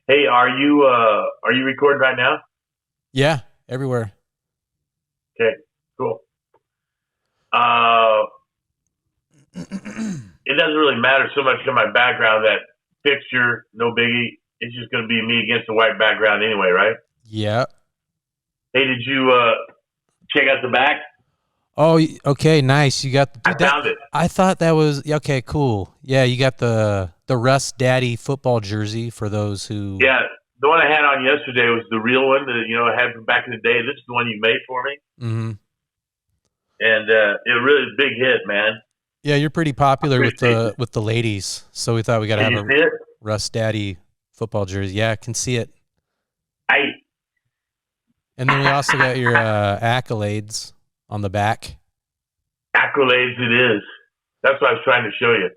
Hey, are you recording right now? Yeah, everywhere. Okay, cool. Uh, it doesn't really matter so much in my background. That picture, no biggie. It's just going to be me against the white background anyway, right? Yeah. Hey, did you check out the back? Oh, okay, nice. You got I dude that. found it. I thought that was yeah, okay. Cool. Yeah, you got the Russ Daddy football jersey for those who. Yeah, the one I had on yesterday was the real one that I had from back in the day. This is the one you made for me, Hmm. and it really was a big hit, man. Yeah, you're pretty I popular with appreciate it. the ladies, so we thought we got to Can have you a see it? Russ Daddy football jersey. Yeah, I can see it. I And then we also got your accolades on the back. accolades. It is. That's what I was trying to show you.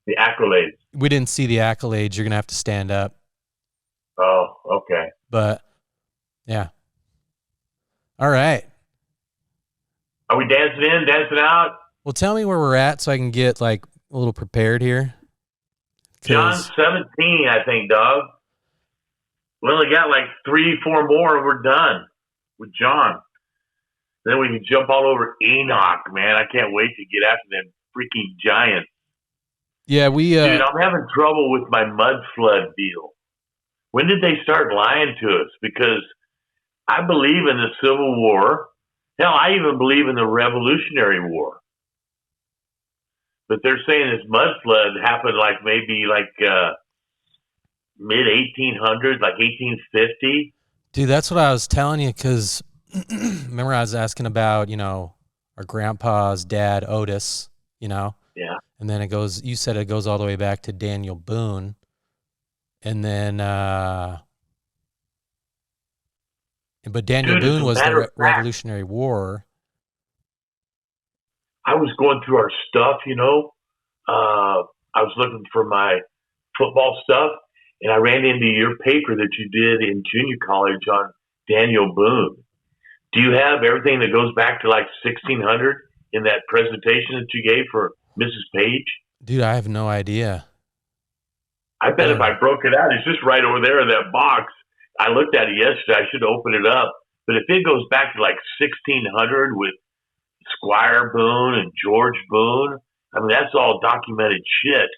The accolades. We didn't see the accolades. You're gonna have to stand up, Oh, okay. but yeah. All right. Are we dancing in, dancing out? Well, tell me where we're at so I can get like a little prepared here. John Cause 17, I think, dog. We only got like three, four more, and we're done with John. Then we can jump all over Enoch, man. I can't wait to get after them freaking giants. yeah, we Dude, I'm having trouble with my mud flood deal. When did they start lying to us? Because I believe in the Civil War. Hell, I even believe in the Revolutionary War. But they're saying this mud flood happened like maybe mid 1800s, like 1850. dude, that's what I was telling you cuz remember I was asking about, our grandpa's dad Otis, you know. Yeah. And then it goes you said it goes all the way back to Daniel Boone. And then but Daniel Dude, as Boone a was the matter of fact, Revolutionary War. I was going through our stuff. I was looking for my football stuff, and I ran into your paper that you did in junior college on Daniel Boone. Do you have everything that goes back to like 1600 in that presentation that you gave for Mrs. Page? Dude, I have no idea. I I bet if don't I broke it out, it's just right over there in that box. I looked at it yesterday. I should open it up. But if it goes back to like 1600 with Squire Boone and George Boone, I mean, that's all documented shit.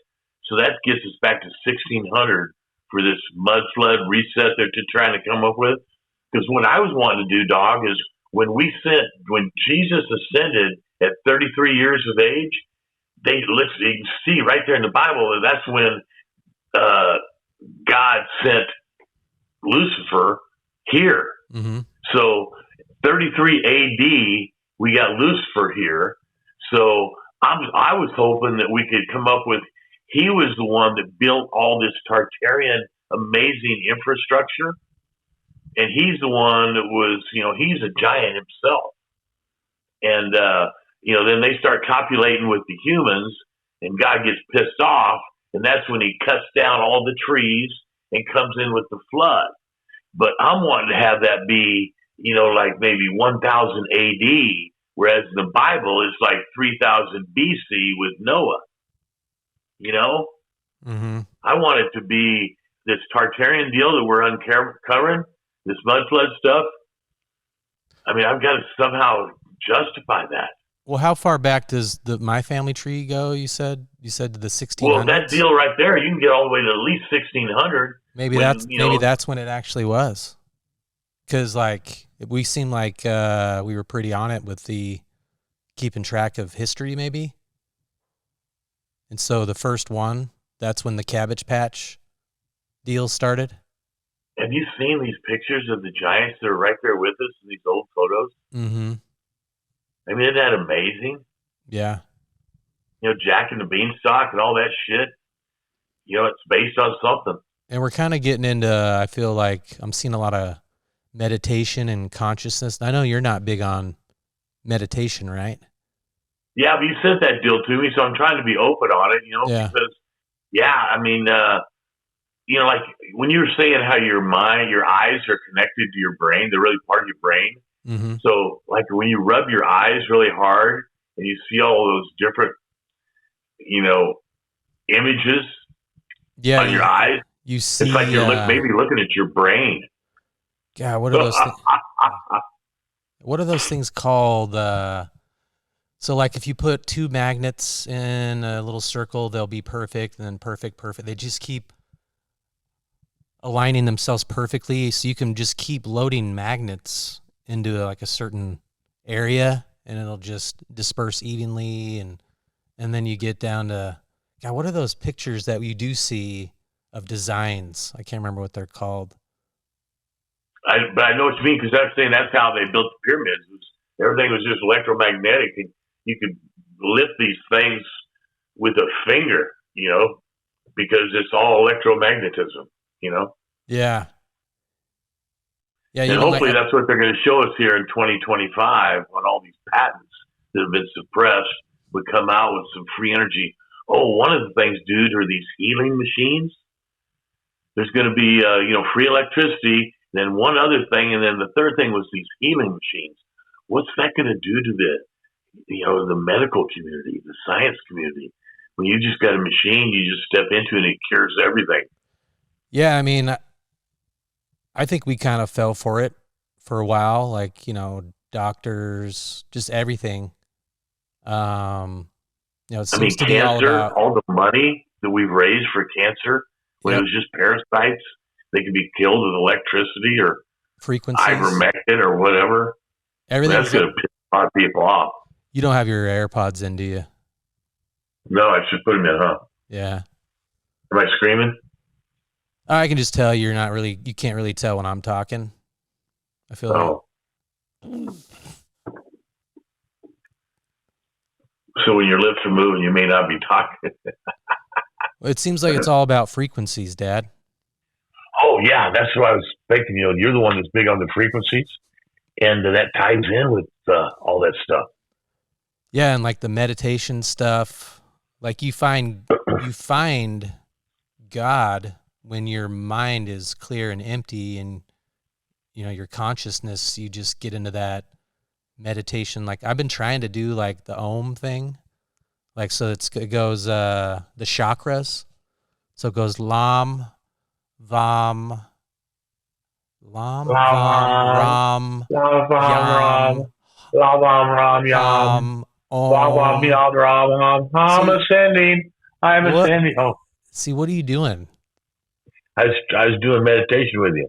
So that gets us back to 1600 for this mud flood reset that they're trying to come up with. Because what I was wanting to do, dog, is when Jesus ascended at 33 years of age, you can see right there in the Bible that that's when uh, God sent Lucifer here. Mhm. So 33 AD, we got Lucifer here. So I was hoping that we could come up with. He was the one that built all this Tartarian amazing infrastructure, and he's the one that he's a giant himself. And then they start copulating with the humans, and God gets pissed off, and that's when he cuts down all the trees and comes in with the flood. But I'm wanting to have that be, like maybe 1000 AD, whereas the Bible is like 3000 BC with Noah. You know, Mhm. I want it to be this Tartarian deal that we're uncovering, this mud flood stuff. I mean, I've got to somehow justify that. Well, how far back does the my family tree go? You said to the Well, that 1600s. deal right there, you can get all the way to at least 1600 when, Maybe that's when it actually was. Because like we seem like we were pretty on it with the keeping track of history, maybe. And so the first one, that's when the Cabbage Patch deal started. have you seen these pictures of the giants that are right there with us in these old photos? Mm-hmm. I mean, isn't that amazing? Yeah. Jack and the Beanstalk and all that shit. It's based on something. And we're kind of getting into. I feel like I'm seeing a lot of meditation and consciousness. I know you're not big on meditation, right? Yeah, but you sent that deal to me, so I'm trying to be open on it, Yeah. because, yeah, I mean, like when you were saying how your eyes are connected to your brain, they're really part of your brain. Mm-hmm. So, like when you rub your eyes really hard and you see all those different, you know, images Yeah. on your eyes. You see, It's like you're maybe looking at your brain. God, what are those things? What are those things called? So like if you put two magnets in a little circle, they'll be perfect, and then perfect. They just keep aligning themselves perfectly, so you can just keep loading magnets into like a certain area, and it'll just disperse evenly, and then you get down to, God, what are those pictures that you do see of designs? I can't remember what they're called. But I know what you mean, because I was saying that's how they built the pyramids. Everything was just electromagnetic, and you could lift these things with a finger, because it's all electromagnetism, Yeah. Yeah. And hopefully that's what they're going to show us here in 2025 when all these patents that have been suppressed would come out with some free energy. Oh, one of the things, dude, are these healing machines. There's going to be, free electricity. Then one other thing, and then the third thing was these healing machines. What's that going to do to the medical community, the science community? When you just got a machine, you just step into it and it cures everything. Yeah, I mean, I think we kind of fell for it for a while, like, doctors, just everything. It seems to be all about all the money that we've raised for cancer, when it was just parasites, they could be killed with electricity or frequencies, ivermectin or whatever. That's going to piss a lot of people off. You don't have your AirPods in, do you? No, I should put them in, huh? Yeah. Am I screaming? I can just tell you can't really tell when I'm talking. I feel like. So when your lips are moving, you may not be talking. It seems like it's all about frequencies, Dad. Oh, yeah, that's what I was thinking. You're the one that's big on the frequencies, and that ties in with all that stuff. Yeah, and like the meditation stuff, like you find God when your mind is clear and empty, and your consciousness, you just get into that meditation. Like I've been trying to do like the Om thing, like so it goes the chakras, so it goes Lam, Vam, Lam, Vam, Ram, Yam, Yam, Om. I'm ascending. Ascending. Oh, see, what are you doing? I was doing meditation with you.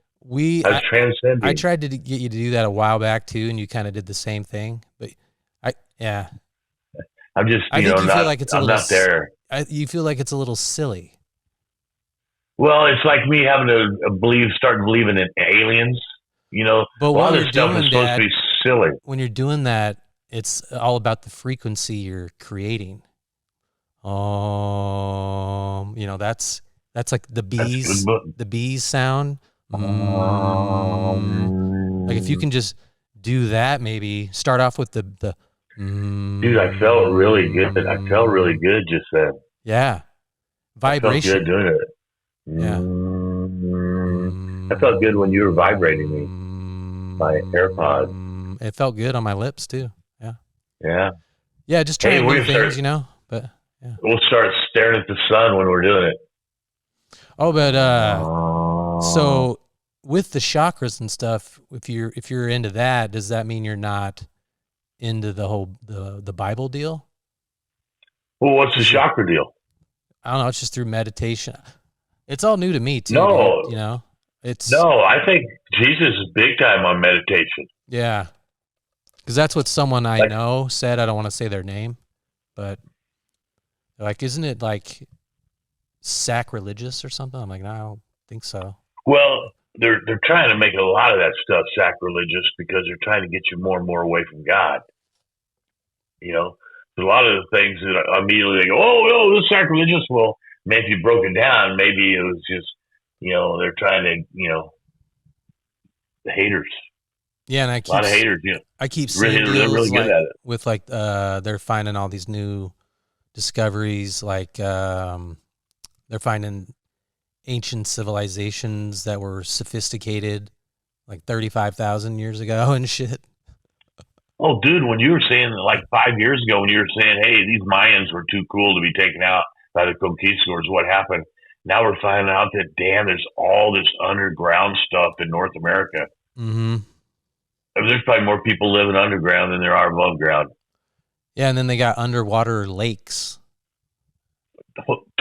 I was transcending. I tried to get you to do that a while back too, and you kind of did the same thing. But I'm just, I think you feel like it's a little, not there. You feel like it's a little silly. Well, it's like me having to start believing in aliens. But a lot of this stuff is supposed to be silly. When you're doing that, it's all about the frequency you're creating. That's like the bees sound. Like if you can just do that, maybe start off with the Dude, I felt really good. I felt really good just then. Yeah. Vibration. I felt good doing it. Yeah. I felt good when you were vibrating me. My AirPods. It felt good on my lips too. Yeah. Yeah. Yeah, just trying new things, but yeah. We'll start staring at the sun when we're doing it. Oh, but so with the chakras and stuff, if you're into that, does that mean you're not into the whole the Bible deal? Well, what's the chakra deal? I don't know. It's just through meditation. It's all new to me too. No, dude, I think Jesus is big time on meditation. Yeah, because that's what someone I know said. I don't want to say their name, but like, isn't it like sacrilegious or something? I'm like, no, I don't think so. Well, they're trying to make a lot of that stuff sacrilegious because they're trying to get you more and more away from God. A lot of the things that immediately they go, oh, this is sacrilegious. Well, man, if you broke it down, maybe it was just, they're trying to, the haters. Yeah, and a lot of haters. I keep seeing they're really good at it. With they're finding all these new discoveries, like they're finding ancient civilizations that were sophisticated like 35,000 years ago and shit. Oh, dude, when you were saying, like 5 years ago, when you were saying, hey, these Mayans were too cool to be taken out by the conquistadors, what happened? Now we're finding out that, damn, there's all this underground stuff in North America. Mm-hmm. I mean, there's probably more people living underground than there are above ground. Yeah, and then they got underwater lakes.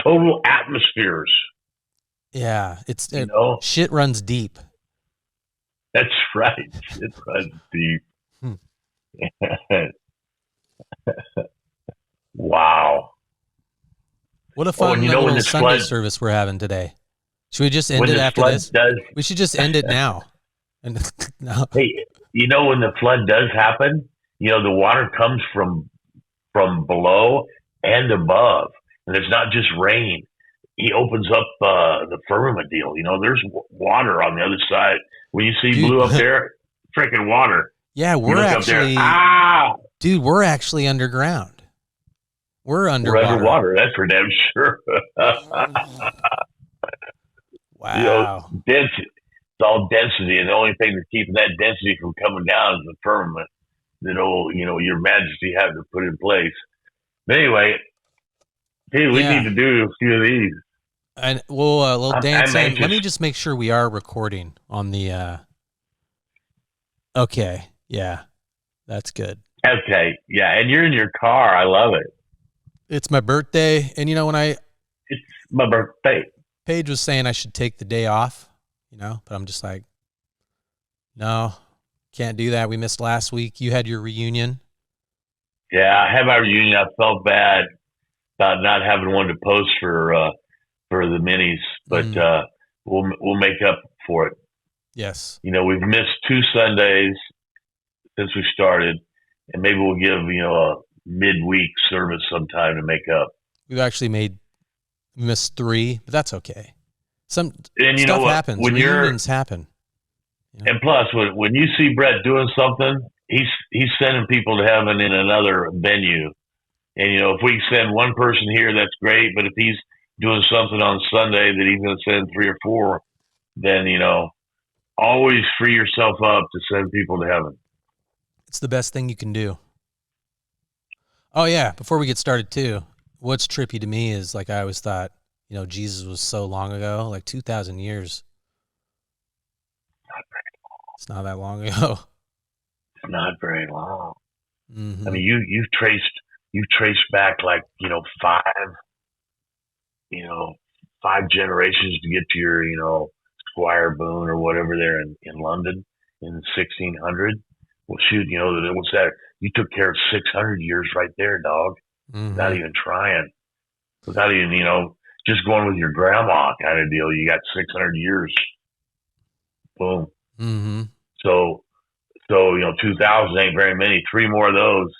Total atmospheres. Yeah, You know, shit runs deep. that's right. It runs deep. Wow. What a Oh, and fun you know when little this Sunday flood, service we're having today. Should we just end when it this after flood this? does, We should just end it now. And no. hey, you know when the flood does happen, you know the water comes from below and above, and it's not just rain. He opens up the firmament deal. You know, there's water on the other side. When you see Dude, blue up there, freaking water. yeah, You look up there, dude, we're actually underground. We're we're underwater. underwater. That's for damn sure. You know, Wow. density. It's all density, and the only thing that's keeping that density from coming down is the firmament that your Majesty had to put in place. But anyway, hey, we need to do a few of these. And we'll little dance I'm in. anxious. Let me just make sure we are recording on the. Okay, yeah, that's good. Okay, yeah, and you're in your car. I love it. It's my birthday, and when It's my birthday. Paige was saying I should take the day off, but I'm just like, no, can't do that. We missed last week. You had your reunion. Yeah, I had my reunion. I felt bad about not having one to post for the minis, but we'll make up for it. Yes. We've missed 2 Sundays since we started, and maybe we'll give a midweek service sometime to make up. We've actually missed 3, but that's okay. Some and stuff happens. When reunions happen. And plus, when you see Brett doing something, he's sending people to heaven in another venue. And if we send one person here, that's great. But if he's doing something on Sunday that he's going to send 3 or 4, then always free yourself up to send people to heaven. It's the best thing you can do. Oh yeah, before we get started too, what's trippy to me is like I always thought, Jesus was so long ago, like 2,000 years. It's not that long ago. It's not very long. Mm-hmm. I mean, you've traced back like 5 generations to get to your Squire Boone or whatever there in London in 1600. Well, shoot, what's that? You took care of 600 years right there, dog. Mm-hmm. Without even trying, without even just going with your grandma kind of deal. You got 600 years. Boom. Mm-hmm. So 2,000 ain't very many. 3 more of those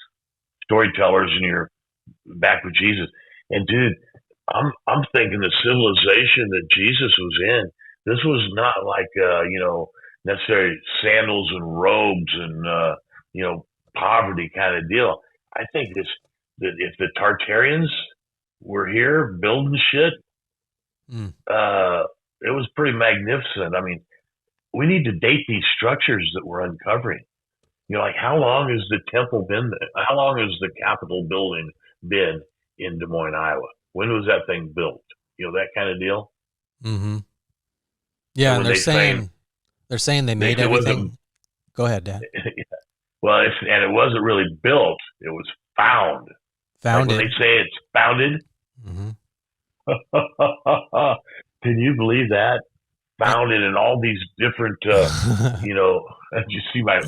storytellers, and you're back with Jesus. And dude, I'm thinking the civilization that Jesus was in. This was not like necessarily sandals and robes and poverty kind of deal. I think that if the Tartarians were here building shit, it was pretty magnificent. I mean, we need to date these structures that we're uncovering. Like how long has the temple been there? How long has the Capitol building been in Des Moines, Iowa? When was that thing built? That kind of deal. Mm-hmm. Yeah, and they're saying they made everything. Go ahead, Dad. Well, and it wasn't really built; it was found. Founded. Like when they say it's founded. Mm-hmm. Can you believe that? Founded in all these different, did you see my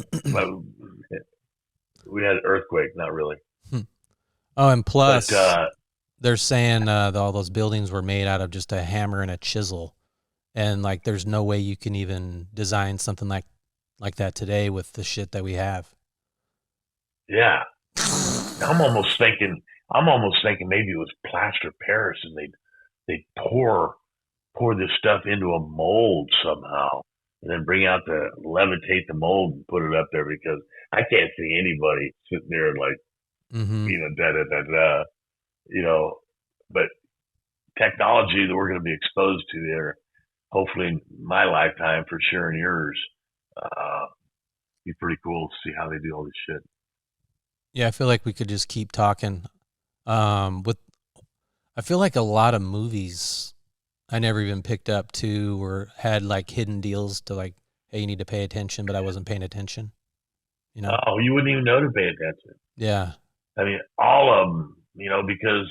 we had an earthquake, not really. Oh, and plus, they're saying all those buildings were made out of just a hammer and a chisel. And like, there's no way you can even design something like that today with the shit that we have. Yeah. I'm almost thinking maybe it was plaster Paris and they'd pour this stuff into a mold somehow and then levitate the mold and put it up there, because I can't see anybody sitting there like, but technology that we're going to be exposed to there, hopefully in my lifetime for sure, and yours, be pretty cool to see how they do all this shit. Yeah, I feel like we could just keep talking. I feel like a lot of movies I never even picked up to or had like hidden deals to like, hey, you need to pay attention, but I wasn't paying attention. You know? Oh, you wouldn't even know to pay attention. Yeah. I mean, all of them, because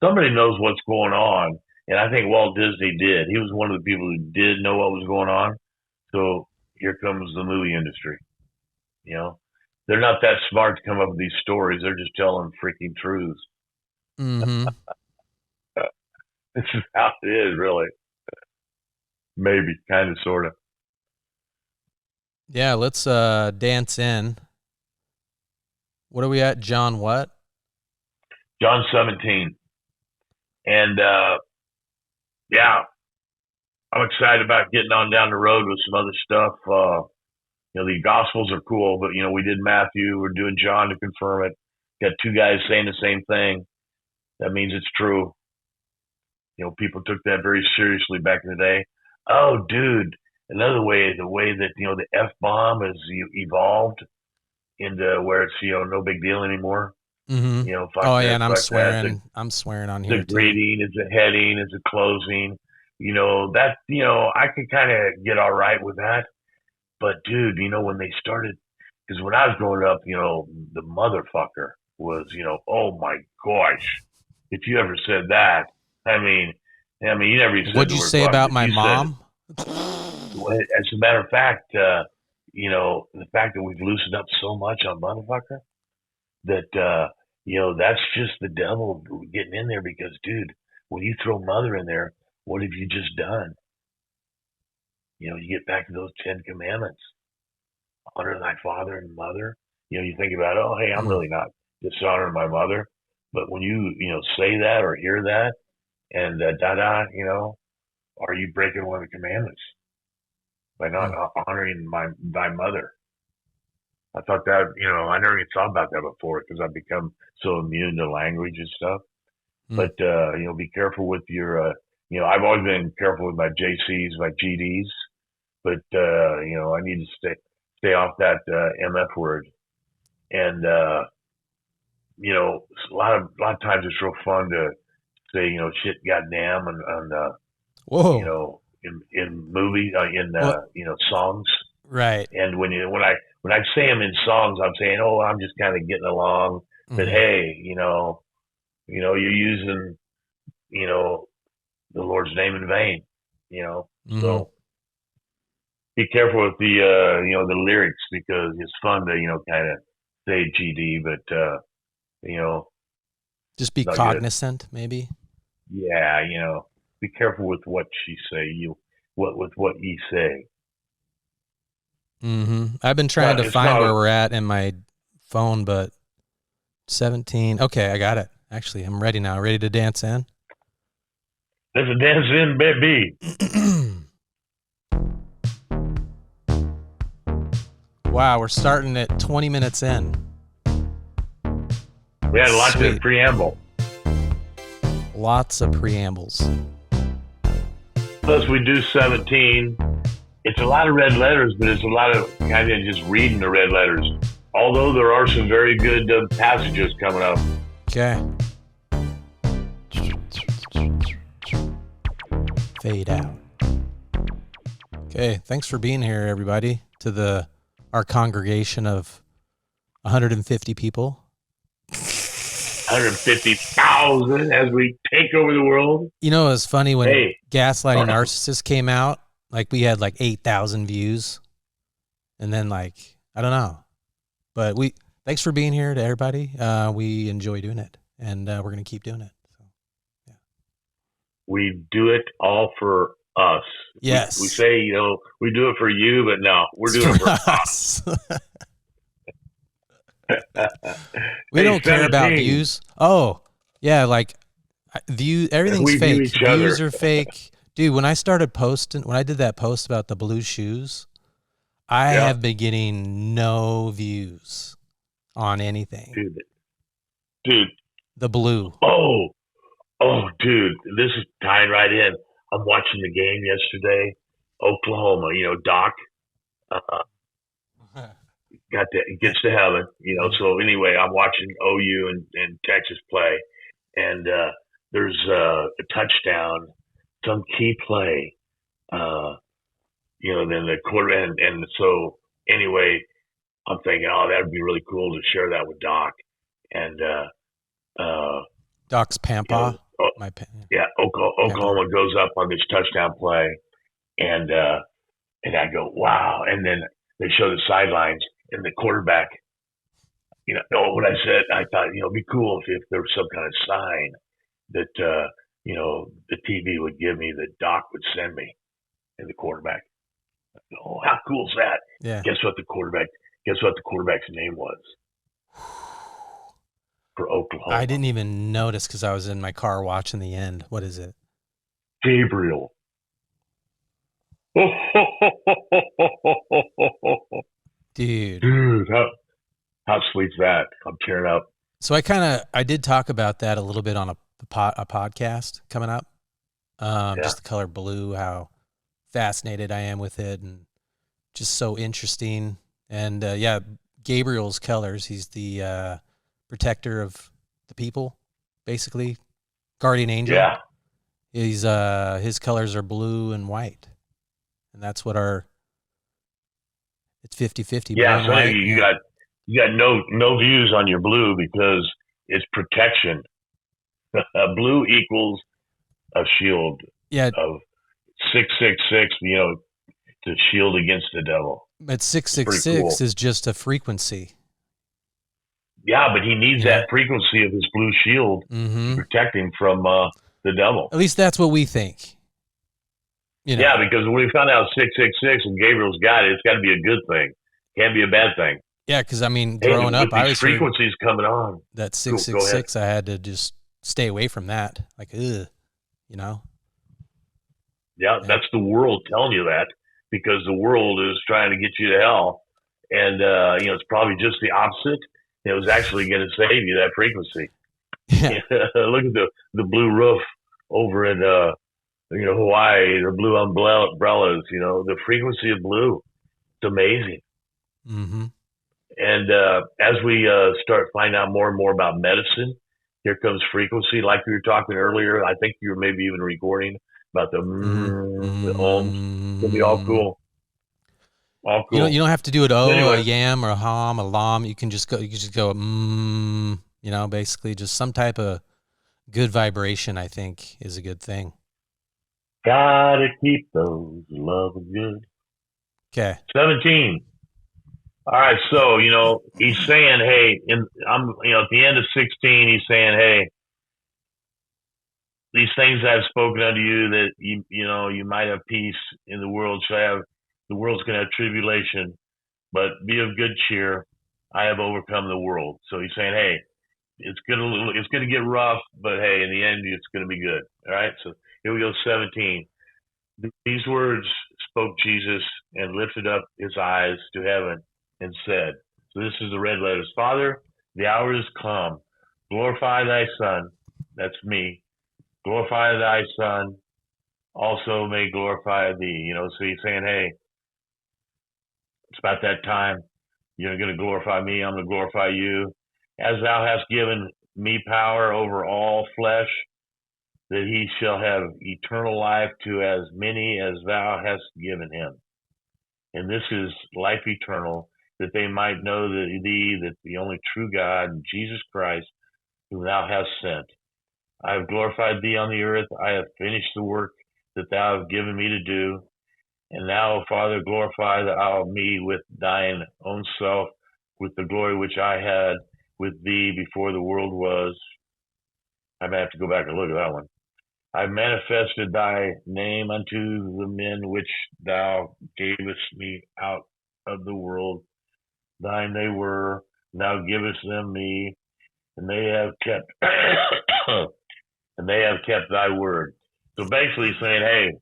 somebody knows what's going on. And I think Walt Disney did. He was one of the people who did know what was going on. So here comes the movie industry. You know, they're not that smart to come up with these stories. They're just telling freaking truths. Mm-hmm. This is how it is, really. Maybe, kind of, sort of. Yeah, let's dance in. What are we at? John what? John 17. And yeah, I'm excited about getting on down the road with some other stuff. The Gospels are cool, but we did Matthew. We're doing John to confirm it. Got two guys saying the same thing. That means it's true. People took that very seriously back in the day. Oh, dude, another way, the way that the F-bomb has evolved into where it's no big deal anymore. Mm-hmm. Fuck Oh this, yeah, and I'm fuck swearing. that. I'm swearing on here It's a too. greeting, it's a heading, it's a closing. That I could kind of get all right with that. But dude, when they started, because when I was growing up, the motherfucker was, oh my gosh, if you ever said that, I mean, you never even said What'd the you word say fuck. about If my you mom? as a matter of fact, the fact that we've loosened up so much on motherfucker that, that's just the devil getting in there because, dude, when you throw mother in there, what have you just done? You get back to those 10 commandments. Honor thy father and mother. You think about, oh, hey, I'm really not dishonoring my mother. But when you, say that or hear that and are you breaking one of the commandments by not honoring thy mother? I thought that, I never even thought about that before because I've become so immune to language and stuff. But, be careful with your, I've always been careful with my JCs, my GDs, but, I need to stay off that MF word. And, a lot of times it's real fun to say, shit, goddamn, and Whoa. in movies, songs. Right. And when I say them in songs, I'm saying, oh, I'm just kind of getting along. But hey, you're using, the Lord's name in vain. So be careful with the the lyrics because it's fun to kind of say GD, but just be cognizant, good. Maybe. Yeah, be careful with what she say. With what you say. I've been trying to find where we're at in my phone, but 17. Okay, I got it. Actually, I'm ready now. Ready to dance in? Let's dance in, baby. Wow, we're starting at 20 minutes in. We had lots of preamble. Lots of preambles. Plus, we do 17. It's a lot of red letters, but it's a lot of kind of just reading the red letters. Although there are some very good passages coming up. Okay. Fade out. Okay, thanks for being here, everybody, to our congregation of 150 people. 150,000 as we take over the world. It was funny when Gaslighting Narcissist came out. Like we had like 8,000 views, and then I don't know, but thanks for being here to everybody. We enjoy doing it, and we're gonna keep doing it. So, yeah. We do it all for us. Yes. We say we do it for you, but no, we're doing it for us. We don't care about views. Oh, yeah, everything's fake. Views are fake. Dude, when I did that post about the blue shoes, I have been getting no views on anything. Dude. The blue. Oh, dude, this is tying right in. I'm watching the game yesterday, Oklahoma, Doc. Gets to heaven, So anyway, I'm watching OU and Texas play, and there's a touchdown some key play. Then the quarter and so anyway, I'm thinking, oh, that'd be really cool to share that with Doc. And Doc's Pampa. Oklahoma goes up on this touchdown play, and I go, wow. And then they show the sidelines and the quarterback. What I said, I thought, it'd be cool if there was some kind of sign that the TV would give me that Doc would send me, and the quarterback. Oh, how cool is that? Yeah. Guess what the quarterback's name was for Oklahoma? I didn't even notice because I was in my car watching the end. What is it? Gabriel. Dude, how sweet's that? I'm tearing up. So I did talk about that a little bit on a podcast coming up. Just the color blue, how fascinated I am with it, and just so interesting. And Gabriel's colors, he's the protector of the people, basically, guardian angel. Yeah. He's his colors are blue and white, and that's what it's 50-50. Yeah, so you got no views on your blue because it's protection. Blue equals a shield. Yeah. Of 666, to shield against the devil. But 666 is just a frequency. Yeah, but he needs that frequency of his blue shield to protect him from the devil. At least that's what we think. Yeah, because when we found out 666 and Gabriel's got it, it's got to be a good thing. Can't be a bad thing. Yeah, because growing up, I was frequencies coming on. That 666, I had to just stay away from that. Like, Yeah, that's the world telling you that, because the world is trying to get you to hell, and it's probably just the opposite. It was actually going to save you, that frequency. Yeah. Look at the blue roof over in Hawaii, the blue umbrellas. The frequency of blue, it's amazing. Mm-hmm. And as we start finding out more and more about medicine, here comes frequency. Like we were talking earlier, I think you were maybe even recording about the ohms. It'll be all cool. All cool. You don't have to do it a yam or a hum, a lam. You can just go basically just some type of good vibration, I think, is a good thing. Gotta keep those loving good. Okay. 17. All right, so he's saying, hey, I'm at the end of 16, he's saying, hey, these things I've spoken unto you, that you might have peace in the world. The world's going to have tribulation, but be of good cheer. I have overcome the world. So he's saying, hey, it's gonna get rough, but hey, in the end, it's gonna be good. All right. So here we go. 17. These words spoke Jesus and lifted up his eyes to heaven and said, so this is the red letters. Father, the hour is come. Glorify thy Son. That's me. Glorify thy Son. Also may glorify thee. So he's saying, hey, it's about that time. You're going to glorify me. I'm going to glorify you. As thou hast given me power over all flesh, that he shall have eternal life to as many as thou hast given him. And this is life eternal, that they might know thee, that the only true God, and Jesus Christ, whom thou hast sent. I have glorified thee on the earth. I have finished the work that thou hast given me to do. And now, Father, glorify thou me with thine own self, with the glory which I had with thee before the world was. I may have to go back and look at that one. I manifested thy name unto the men which thou gavest me out of the world. Thine they were, and thou givest them me, and they have kept thy word. So basically saying, hey,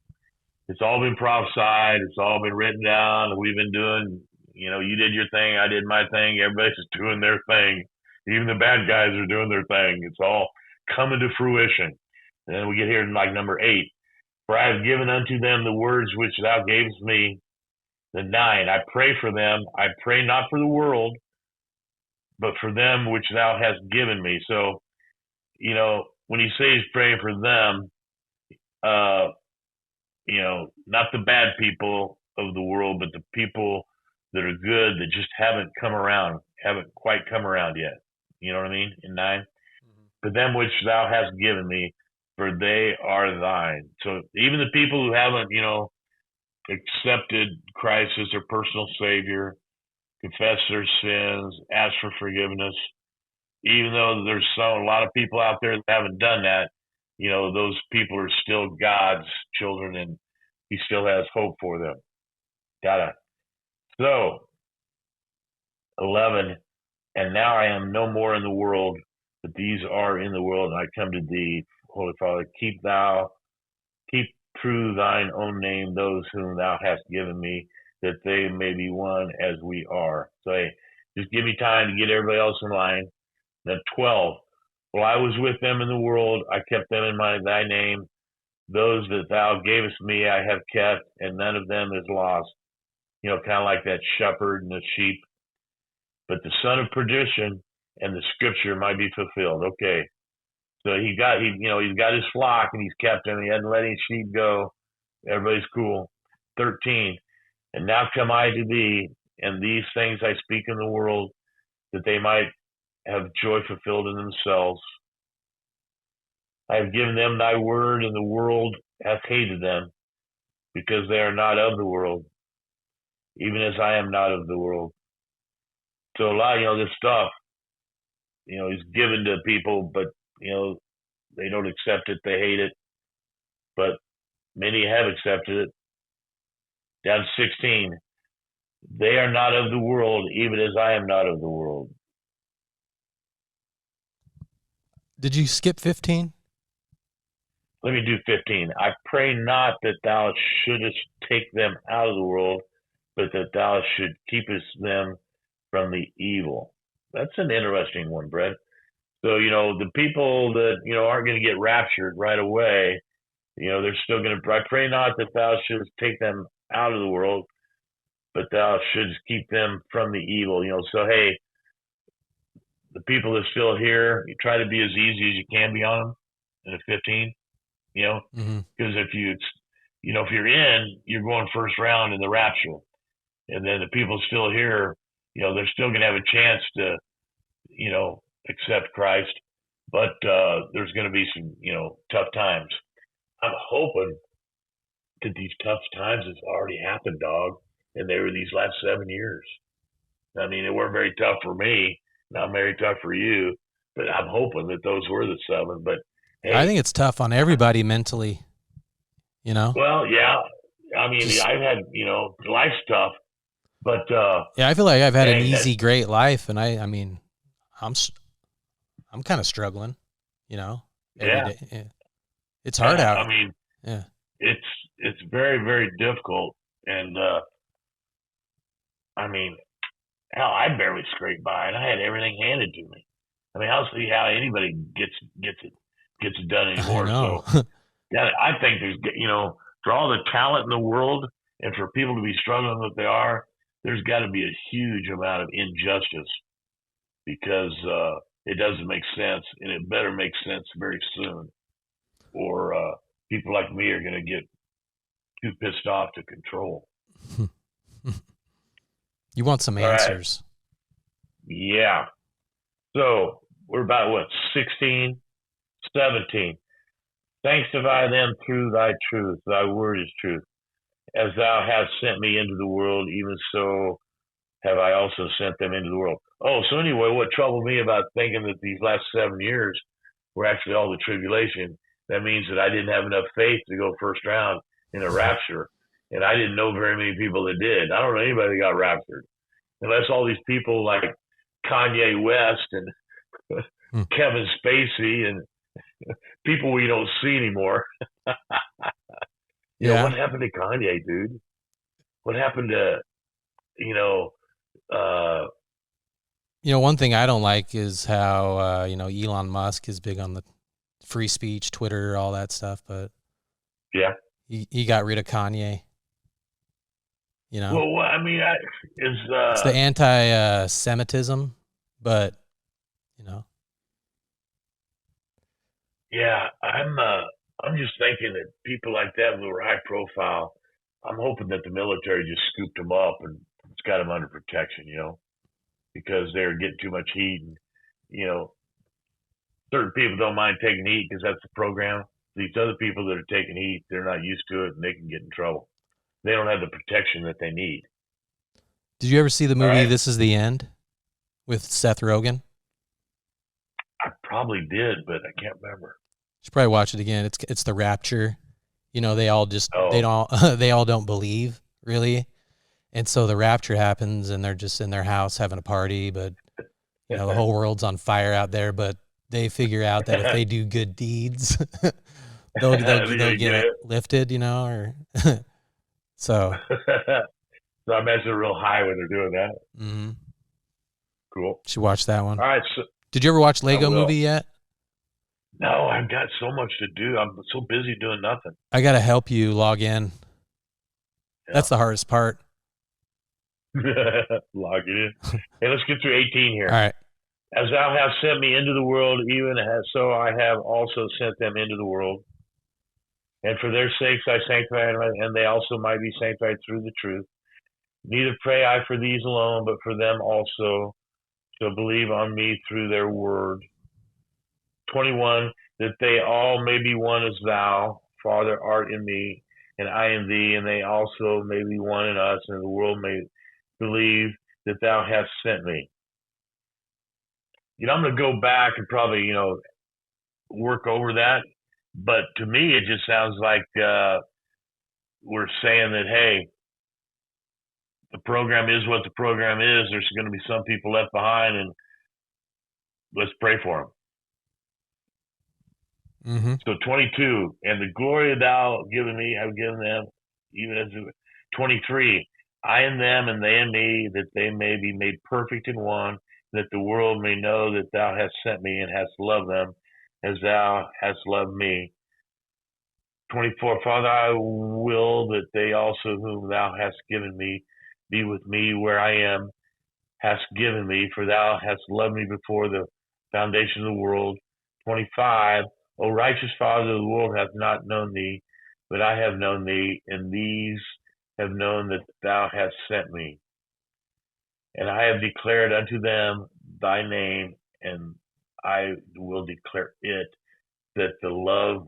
it's all been prophesied, it's all been written down, we've been doing, you did your thing, I did my thing, everybody's just doing their thing. Even the bad guys are doing their thing. It's all coming to fruition. And then we get here to like number 8. For I have given unto them the words which thou gavest me. The 9, I pray for them. I pray not for the world, but for them which thou hast given me. So, when he says he's praying for them, not the bad people of the world, but the people that are good that just haven't quite come around yet. You know what I mean? In 9, but them which thou hast given me, for they are thine. So even the people who haven't, accepted Christ as their personal Savior, confess their sins, ask for forgiveness, even though there's a lot of people out there that haven't done that, those people are still God's children, and He still has hope for them. So 11, and now I am no more in the world, but these are in the world, and I come to thee, Holy Father. Keep through thine own name those whom thou hast given me, that they may be one as we are. So hey, just give me time to get everybody else in line. Then 12, while I was with them in the world, I kept them in thy name. Those that thou gavest me I have kept, and none of them is lost. Kind of like that shepherd and the sheep. But the son of perdition and the scripture might be fulfilled. Okay. So he's got his flock, and he's kept them. He hadn't let any sheep go. Everybody's cool. 13, and now come I to thee, and these things I speak in the world, that they might have joy fulfilled in themselves. I have given them thy word, and the world hath hated them, because they are not of the world, even as I am not of the world. So a lot, this stuff, is given to people, but, they don't accept it. They hate it. But many have accepted it. Down to 16, they are not of the world, even as I am not of the world. Did you skip 15? Let me do 15. I pray not that thou shouldest take them out of the world, but that thou should keepest them from the evil. That's an interesting one, Brett. So, the people that, aren't going to get raptured right away, they're still going to, I pray not that thou shouldst take them out of the world, but thou shouldst keep them from the evil. So, hey, the people that are still here, you try to be as easy as you can be on them in a 15, because if if you're in, you're going first round in the rapture. And then the people still here, they're still going to have a chance to, accept Christ, but there's going to be some, tough times. I'm hoping that these tough times has already happened, dog, and they were these last 7 years. I mean, they weren't very tough for me, not very tough for you, but I'm hoping that those were the 7. But hey, I think it's tough on everybody mentally, Well, yeah. I mean, I've had, life stuff, but yeah, I feel like I've had an easy, great life, and I mean, I'm kind of struggling, every day. Yeah. It's hard out. I mean, yeah, it's very, very difficult, and I mean, hell, I barely scraped by, and I had everything handed to me. I mean, I don't see how anybody gets it done anymore. So, yeah, I think there's, for all the talent in the world, and for people to be struggling what they are, there's got to be a huge amount of injustice, because it doesn't make sense, and it better make sense very soon, or people like me are going to get too pissed off to control. You want some answers. Right. Yeah. So we're about, 16, 17. Sanctify them through thy truth. Thy word is truth. As thou hast sent me into the world, even so have I also sent them into the world. Oh, so anyway, what troubled me about thinking that these last 7 years were actually all the tribulation, that means that I didn't have enough faith to go first round in a rapture. And I didn't know very many people that did. I don't know anybody that got raptured. Unless all these people like Kanye West and Kevin Spacey and people we don't see anymore. What happened to Kanye, dude? What happened to, one thing I don't like is how, Elon Musk is big on the free speech, Twitter, all that stuff, but yeah, he got rid of Kanye. Well, I mean, it's the anti-Semitism, but Yeah, I'm I'm just thinking that people like that who are high profile, I'm hoping that the military just scooped them up and it's got them under protection, because they're getting too much heat. And, you know, certain people don't mind taking heat because that's the program. These other people that are taking heat, they're not used to it and they can get in trouble. They don't have the protection that they need. Did you ever see the All movie right. This Is the End with Seth Rogen? I probably did, but I can't remember. You should probably watch it again. It's the rapture. They all they Oh, don't they all don't believe really, and so the rapture happens, and they're just in their house having a party, but the whole world's on fire out there. But they figure out that if they do good deeds, they'll get lifted. Or so. So I imagine they're real high when they're doing that. Mm-hmm. Cool. Should watch that one. All right. So did you ever watch I Lego will. Movie yet? No, I've got so much to do. I'm so busy doing nothing. I got to help you log in. Yeah. That's the hardest part. Log in. Hey, let's get through 18 here. All right. As thou hast sent me into the world, even so I have also sent them into the world. And for their sakes I sanctify them, and they also might be sanctified through the truth. Neither pray I for these alone, but for them also shall believe on me through their word. 21, that they all may be one as thou, Father, art in me, and I in thee, and they also may be one in us, and the world may believe that thou hast sent me. I'm going to go back and probably, work over that. But to me, it just sounds like we're saying that, hey, the program is what the program is. There's going to be some people left behind, and let's pray for them. Mm-hmm. So 22, and the glory thou given me, I've given them, even as 23, I in them and they in me, that they may be made perfect in one, that the world may know that thou hast sent me and hast loved them as thou hast loved me. 24, Father, I will that they also whom thou hast given me be with me where I am, hast given me, for thou hast loved me before the foundation of the world. 25, O righteous Father, the world hath not known thee, but I have known thee, and these have known that thou hast sent me. And I have declared unto them thy name, and I will declare it, that the love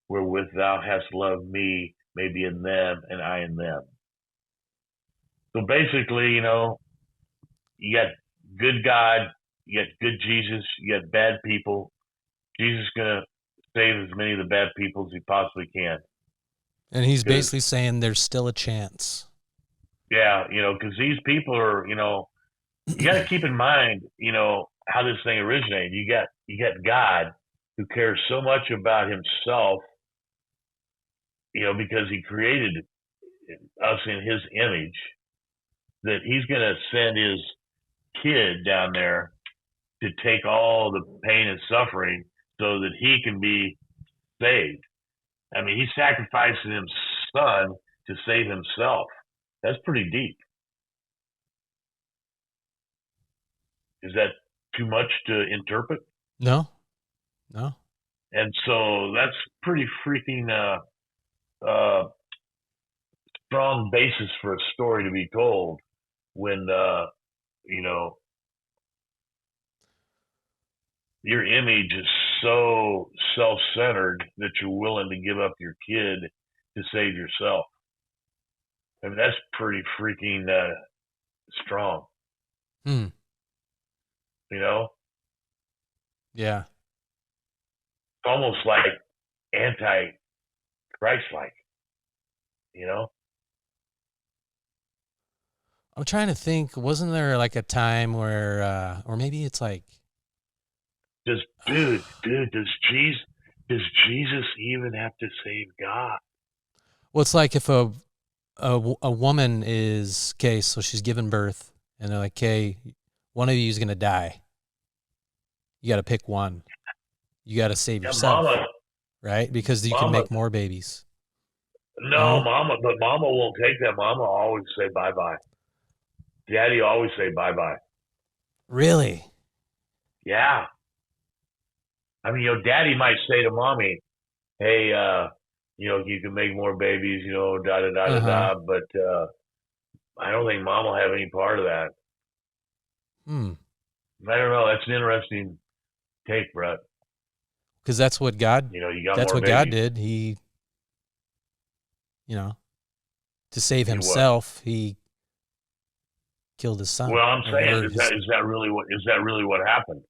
wherewith thou hast loved me may be in them, and I in them. So basically, you got good God, you got good Jesus, you got bad people. Jesus is going to save as many of the bad people as he possibly can. And he's basically saying there's still a chance. Yeah, because these people are, you got to keep in mind, how this thing originated. You got God who cares so much about himself, because he created us in his image, that he's going to send his kid down there to take all the pain and suffering so that he can be saved. I mean, he's sacrificing his son to save himself. That's pretty deep. Is that too much to interpret? No. And so that's pretty freaking strong basis for a story to be told when, your image is so self-centered that you're willing to give up your kid to save yourself. I mean, that's pretty freaking strong. Yeah. It's almost like anti-Christ-like. I'm trying to think. Wasn't there like a time where, or maybe it's like, does Jesus even have to save God? Well, it's like if a woman is, okay, so she's given birth, and they're like, okay, one of you is going to die. You got to pick one. You got to save yourself, right? Because you can make more babies. No, but Mama won't take that. Mama always say bye-bye. Daddy always say bye-bye. Really? Yeah. I mean, Daddy might say to Mommy, hey, you can make more babies, da da da da Uh-huh. da. But I don't think mom will have any part of that. Hmm. I don't know. That's an interesting take, Brett. Because that's what God. You got That's more what God babies. did. He, you know, to save You what? himself, he killed his son, Well, I'm saying or his. is that really what happened?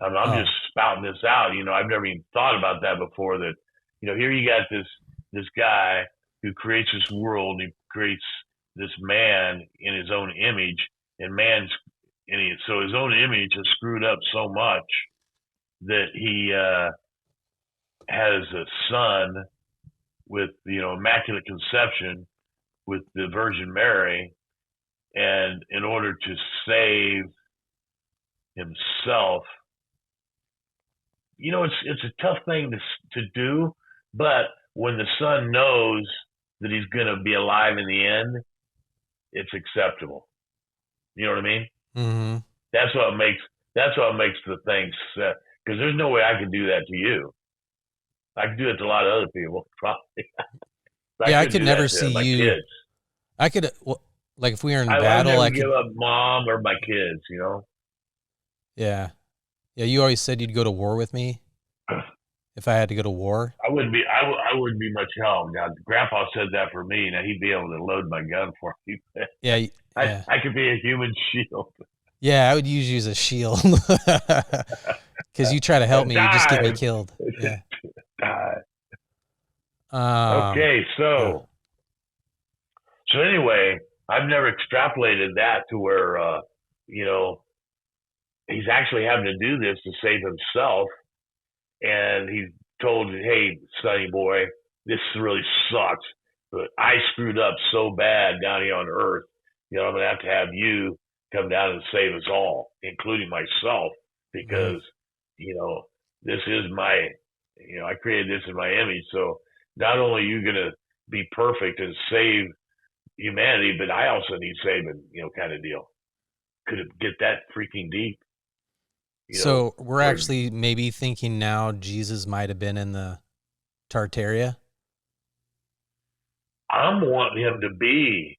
I'm just Oh. spouting this out. I've never even thought about that before. That here you got this guy who creates this world. He creates this man in his own image, and so his own image is screwed up so much that he has a son with immaculate conception with the Virgin Mary, and in order to save himself, it's a tough thing to do, but when the son knows that he's going to be alive in the end, it's acceptable. You know what I mean? Mm-hmm. That's what makes that's what makes the thing set. Because there's no way I can do that to you. I can do it to a lot of other people, probably. But I Yeah, I couldn't could do never that to see my you. kids. I could, well, like, if we were in I would battle, never I give could. up mom or my kids. Yeah, yeah. You always said you'd go to war with me if I had to go to war. I wouldn't be. I wouldn't be much help. Now, Grandpa said that for me. Now he'd be able to load my gun for me. Yeah, I yeah, I could be a human shield. yeah. I would use you as a shield because you try to help me, you just get me Die, killed. Yeah. die. Um. Okay, Uh, so anyway, I've never extrapolated that to where you know he's actually having to do this to save himself, and he's told, "Hey, Sonny boy, this really sucks, but I screwed up so bad down here on Earth. I'm gonna have you come down and save us all, including myself, mhm. because you know this is my, I created this in my image. So not only are you gonna be perfect and save humanity, but I also need saving, kind of deal. Could it get that freaking deep, So we're where actually maybe thinking now Jesus might have been in the Tartaria. I'm wanting him to be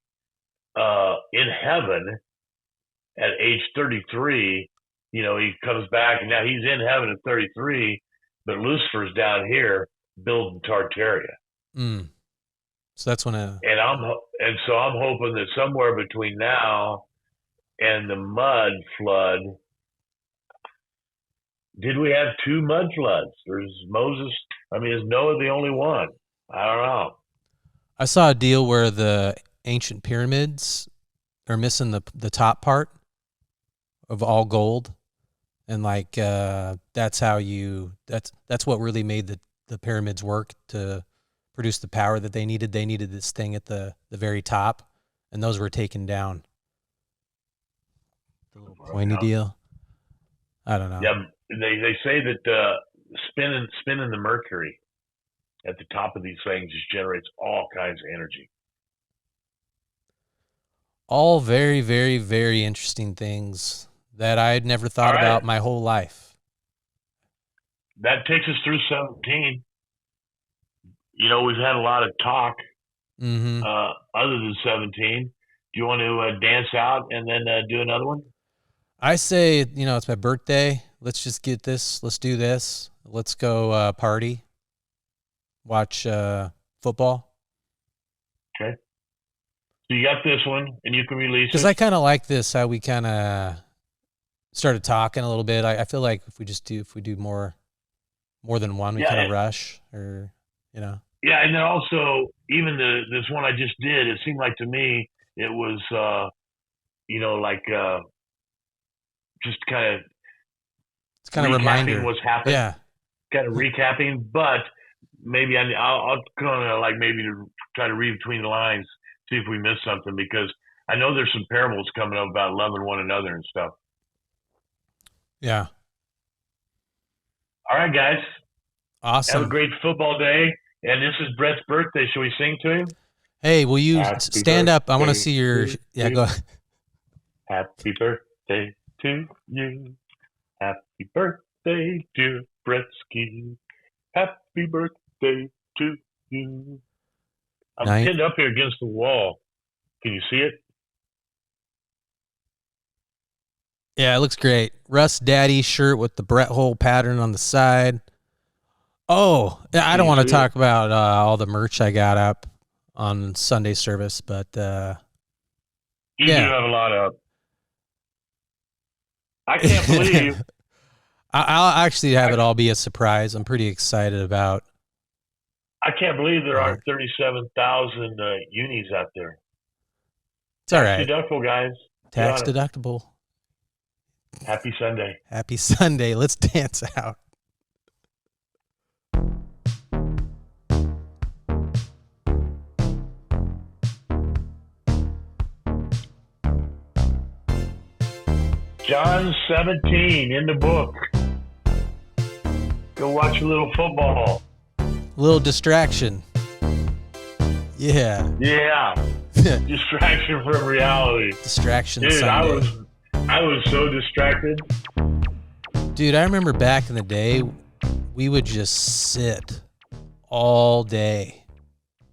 in heaven at age 33. He comes back and now he's in heaven at 33, but Lucifer's down here building Tartaria. Mm. So that's when And so I'm hoping that somewhere between now and the mud flood, did we have two mud floods? Or is Moses? I mean, is Noah the only one? I don't know. I saw a deal where the ancient pyramids are missing the top part of all gold, and like that's what really made the pyramids work to produce the power that they needed. They needed this thing at the very top, and those were taken down. The little pointy Yeah, deal. I don't know. yeah. They say that spinning the mercury at the top of these things just generates all kinds of energy. All very, very, very interesting things that I'd never All thought right, about my whole life. that takes us through 17. We've had a lot of talk Mm-hmm. other than 17. Do you want to dance out and then do another one? I say, it's my birthday. Let's just get this. Let's do this. Let's go party, watch football. Okay. So you got this one, and you can release Because it. I kind of like this, how we kind of started talking a little bit. I feel like if we do more than one, we Yeah, kind of rush or, you know. yeah, and then also even this one I just did, it seemed like to me it was like just kind of It's kind of a recapping reminder. what's happened, Yeah. kind of recapping, but maybe I'll kind of like maybe to try to read between the lines, see if we missed something, because I know there's some parables coming up about loving one another and stuff. Yeah. All right, guys, have a Awesome. great football day. And this is Brett's birthday. Should we sing to him? Hey, will you Happy stand up? I want to birthday see your, to yeah, you. go. Happy birthday to you. Happy birthday, dear Bretsky. Happy birthday birthday to you. I'm Night. pinned up here against the wall. Can you see it? Yeah, it looks great. Russ Daddy shirt with the BRETTHOLE pattern on the side. Oh, I don't want to talk about all the merch I got up on Sunday service, but you do have a lot up. I can't believe. I'll actually have it all be a surprise. I'm pretty excited about. I can't believe there aren't 37,000 unis out there. It's all right. Tax deductible, guys. Tax deductible. Happy Sunday. Happy Sunday. Let's dance out. John 17 in the book. Go watch a little football. A little distraction. Yeah. Yeah. Distraction from reality. Distraction Dude, Sunday. I was so distracted. Dude, I remember back in the day, we would just sit all day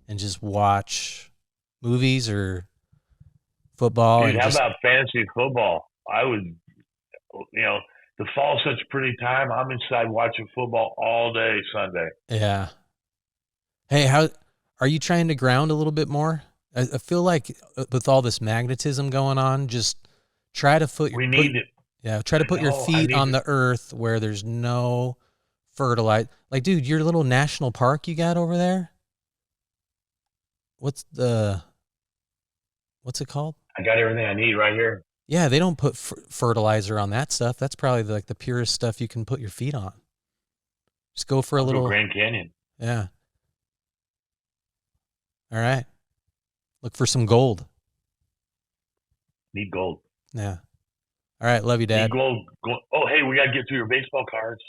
and just watch movies or football. Dude, and how about fantasy football? I would, the fall's such a pretty time. I'm inside watching football all day Sunday. Yeah. Hey, how are you trying to ground a little bit more? I feel like with all this magnetism going on, just try to try to put your feet on the earth where there's no fertilizer. Like, dude, your little national park you got over there. What's it called? I got everything I need right here. Yeah, they don't put fertilizer on that stuff. That's probably like the purest stuff you can put your feet on. Just go for a little Grand Canyon. Yeah. All right. Look for some gold. Need gold. Yeah. All right. Love you, Dad. Need gold. Oh, hey, we got to get through your baseball cards.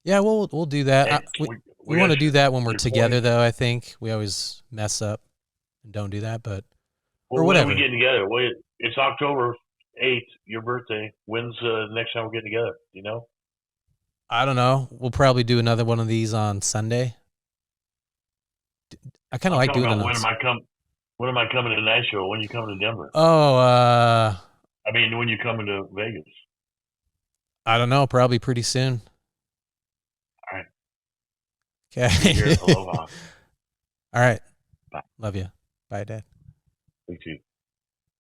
Yeah, we'll do that. Hey, we want to do that when we're together, though. I think we always mess up and don't do that, but or whatever. When are we getting together? It's October 8th, your birthday. When's the next time we're getting together? Do you know? I don't know. We'll probably do another one of these on Sunday. I kind of like doing them. When am I coming to Nashville? When you coming to Denver? Oh, when you coming to Vegas? I don't know. Probably pretty soon. All right. Okay. Aloha. All right. Bye. Love you. Bye, Dad. Thank you.